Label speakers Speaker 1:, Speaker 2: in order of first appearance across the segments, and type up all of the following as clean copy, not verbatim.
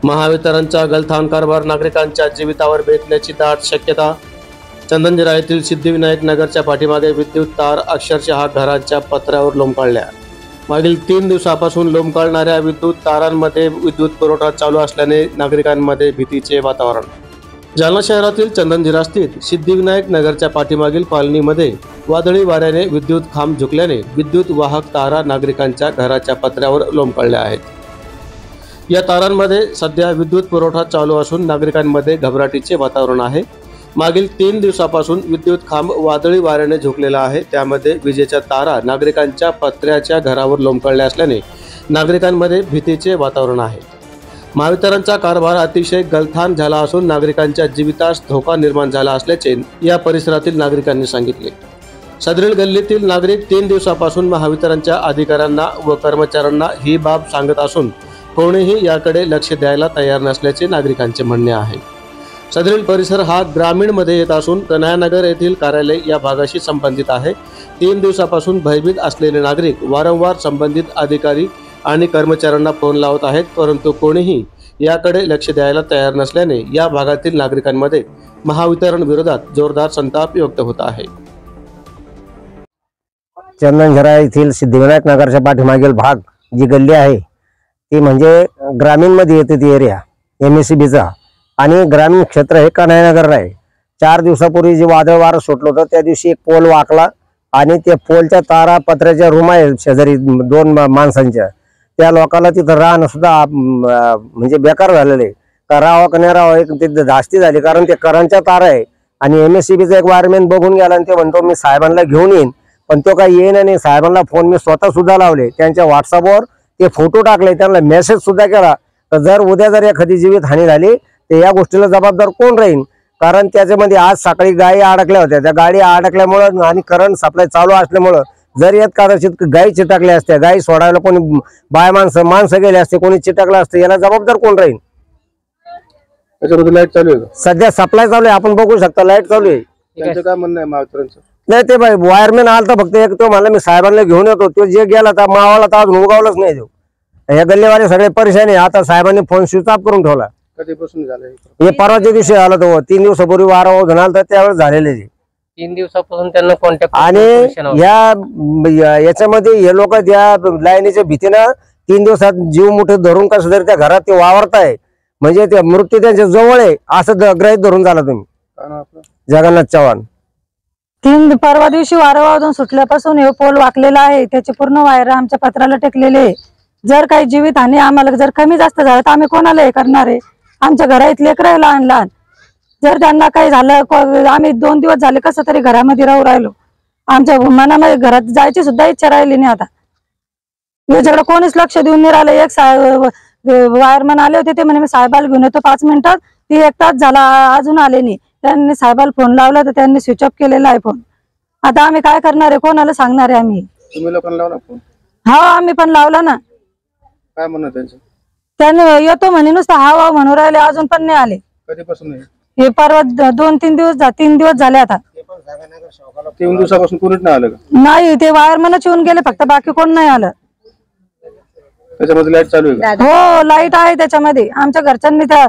Speaker 1: महावितरणचा गलथान कारभार नागरिकांच्या जीवितावर बेतण्याची दाट शक्यता। चंदनजिरा येथील सिद्धिविनायक नगरच्या पाठीमागे विद्युत तार अक्षरशः घराच्या पत्र्यावर लोंबकळल्या। मागील 3 दिवसापासून लोंबकळणाऱ्या विद्युत तारांमध्ये विद्युत पुरवठा चालू असल्याने नागरिकांमध्ये भीतीचे वातावरण। जालना शहरातील चंदनजिरा स्थित सिद्धिविनायक नगरच्या पाठीमागील कॉलनीमध्ये वादळी वाऱ्याने विद्युत खांब झुकल्याने विद्युत वाहक तारा नागरिकांच्या घराच्या पत्र्यावर लोंबकळल्या आहेत। या तारांमध्ये सध्या विद्युत पुरवठा चालू असून नागरिकांमध्ये घबराटीचे वातावरण आहे। मागील 3 दिवसापासून विद्युत खांब वादळी वाऱ्याने झुकलेला आहे। त्यामध्ये विजेच्या तारा नागरिकांच्या पत्र्याच्या घरावर लोंबकळल्या असल्याने नागरिकांमध्ये भीतीचे वातावरण आहे। महावितरणचा कारभार अतिशय गलथान झाला असून नागरिकांच्या जीवितास धोका निर्माण झाला असल्याचे या परिसरातील नागरिकांनी सांगितले। सदरील गल्लीतील नागरिक 3 दिवसापासून महावितरणच्या अधिकाऱ्यांना व कर्मचाऱ्यांना ही बाब सांगत असून कोणीही याकडे लक्ष द्यायला तयार नसल्याचे नागरिकांचे म्हणणे आहे। सदरील परिसर हा ग्रामीण मध्ये येत असून कन्हैयानगर येथील कार्यालय या भागाशी संबंधित आहे। 3 दिवसापासून भयभीत असलेले नागरिक वारंवार संबंधित अधिकारी आणि कर्मचाऱ्यांना फोन लावत आहेत, परंतु कोणीही याकडे लक्ष द्यायला तयार नसल्याने या भागातील नागरिकांमध्ये महावितरण विरोधात जोरदार संताप व्यक्त होत आहे।
Speaker 2: चंदनजिरा येथील सिद्धिविनायक नगरच्या पाठीमागील भाग जी गल्ली आहे ती म्हणजे ग्रामीण मध्ये येते ती एरिया MSCBचा आणि ग्रामीण क्षेत्र हे कन्हैयानगरला आहे। 4 दिवसापूर्वी जे वादळ वारं सुटलं होतं त्या दिवशी एक पोल वाकला आणि त्या पोलच्या तारा पत्र्याच्या रूम आहे शेजारी 2 माणसांच्या, त्या लोकांना तिथं राहणं सुद्धा म्हणजे बेकार झालेले। का राहावं का नाही राहावं एक तिथे धास्ती झाली, कारण ते करंटच्या तारा आहे आणि MSCBचा एक वायरमॅन बघून गेला आणि ते म्हणतो मी साहेबांना घेऊन येईन, पण तो काही येईन नाही। साहेबांना फोन मी स्वतः सुद्धा लावले, त्यांच्या व्हॉट्सअपवर ते फोटो टाकले, त्यांना मेसेज सुद्धा केला तर जर उद्या जर एखादी जीवित हानी झाली तर या गोष्टीला जबाबदार कोण राहील। कारण त्याच्यामध्ये आज सकाळी गायी अडकल्या होत्या, त्या गाडी अडकल्यामुळं आणि करंट सप्लाय चालू असल्यामुळं जर यात कदाचित गायी चिटकल्या असत्या, गायी सोडायला कोणी बाय माणसं गेले असते, कोणी चिटकलं असतं, याला जबाबदार कोण राहील।
Speaker 1: लाईट चालू आहे,
Speaker 2: सध्या सप्लाय चालू आहे, आपण बघू शकता लाईट चालू आहे।
Speaker 1: त्यांचं काय म्हणणं आहे महावितरणचं?
Speaker 2: नाही ते बाई वायरमॅन आलता फक्त एक, तो म्हणला मी साहेबांना घेऊन येतो, तो जे गेला तर मावाला तर अजून उगावलंच नाही। तो या गल्लीवाले सगळे परेशान आहे। आता साहेबांनी फोन स्विच ऑफ करून ठेवला।
Speaker 1: कधीपासून झालं
Speaker 2: हे? परवाच्या दिवशी आला तो, 3 दिवसापूर्वी वारा झाला तर त्यावेळेस झालेले
Speaker 3: 3 दिवसापासून त्यांना कॉन्टॅक्ट
Speaker 2: आणि याच्यामध्ये हे लोक त्या लाईनीच्या भीतीनं 3 दिवसात जीव मुठीत धरून कसं तरी त्या घरात ते वावरताय, म्हणजे ते मृत्यू त्यांच्या जवळ आहे असं ग्रहित धरून झाला तुम्ही। जगन्नाथ चव्हाण।
Speaker 4: परवा दिवशी वारं वादून सुटल्यापासून हे पोल वाकलेला आहे, त्याचे पूर्ण वायर आमच्या पत्राला टेकलेले। जर काही जीवित हानी आम्हाला जर कमी जास्त झालं तर आम्ही कोणाला हे करणार आहे? आमच्या घरात लेकरं लहान लहान, जर त्यांना काही झालं, आम्ही 2 दिवस झाले कसं तरी घरामध्ये राहू राहिलो, आमच्या मनामध्ये घरात जायची सुद्धा इच्छा राहिली नाही। आता याच्याकडे कोणीच लक्ष देऊन नाही राहिलं। एक वायरमॅन आले होते, ते म्हणे मी साहेबाला घेऊन येतो 5 मिनिटात, ती 1 तास झाला अजून आले नाही। त्यांनी साहेबाला फोन लावला तर त्यांनी स्विच ऑफ केलेला आहे फोन। आता आम्ही काय करणार आहे, कोणाला सांगणार आहे आम्ही?
Speaker 1: तुम्ही लोकांना लावला फोन?
Speaker 4: हा आम्ही पण लावला ना।
Speaker 1: काय म्हणणं त्यांचं?
Speaker 4: त्यांनी येतो म्हणे नुसतं हा म्हणून राहिले, अजून पण नाही आले।
Speaker 1: कधीपासून?
Speaker 4: हे परवा 3 दिवस झाले। आता
Speaker 1: 3 दिवसापासून कोणीच नाही आलं?
Speaker 4: नाही, ते वायरमॅनच येऊन गेले फक्त, बाकी कोण नाही आलं।
Speaker 1: त्याच्यामध्ये लाईट चालू आहे?
Speaker 4: हो लाईट आहे त्याच्यामध्ये। आमच्या घरच्यांनी त्या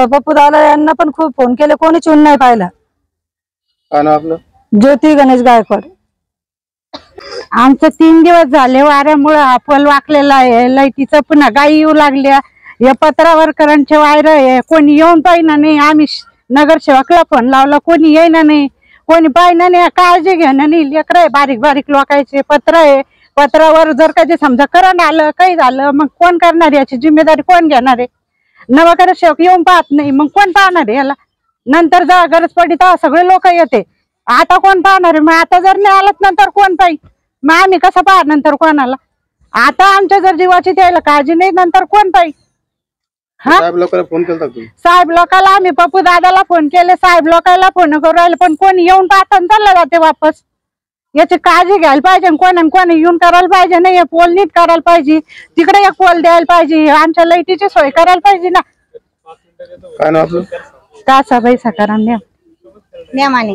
Speaker 4: पप्पू दादा यांना पण खूप फोन केले, कोणीच येऊन नाही पाहिलं।
Speaker 1: काय नाव आपलं?
Speaker 4: ज्योती गणेश गायकवाड।
Speaker 5: आमचं 3 दिवस झाले वाऱ्यामुळे हा पोल वाकलेला आहे, लाईटीचं पुन्हा गायी येऊ लागल्या, या पत्रावर करंटचे वायर आहे, कोणी येऊन पाहिना नाही। आम्ही नगरसेवकला फोन लावला, कोणी येईना नाही, कोणी पाहिना नाही, काळजी घेणं नाही। लेकर आहे, बारीक बारीक लोकांचे पत्र आहे, पत्रावर जर कधी समजा करंट आलं काही झालं मग कोण करणार, याची जिम्मेदारी कोण घेणार आहे? नगरसेवक येऊन पाहत नाही, मग कोण पाहणार आहे याला? नंतर जा गरज पडली तर सगळे लोक येते, आता कोण पाहणार आहे? मग आता जर नाही आलं नंतर कोण पाहिजे? मग आम्ही कसं पाहा नंतर कोणाला? आता आमच्या जर जीवाची द्यायला काळजी नाही नंतर कोण पाहिजे?
Speaker 1: साहेब लोकांना फोन केला?
Speaker 5: साहेब लोकांना आम्ही पप्पू दादाला फोन केले, साहेब लोकांना फोन करू राहिले, पण कोणी येऊन पाहता चाललं जाते वापस। याची काळजी घ्यायला पाहिजे, कोणी येऊन करायला पाहिजे, नाही पोल नीट करायला पाहिजे, तिकडे एक पोल द्यायला पाहिजे, आमच्या लाईटीची सोय करायला पाहिजे ना।
Speaker 1: काय नाव आपलं?
Speaker 5: कासाबाई सकाराम नेमाने।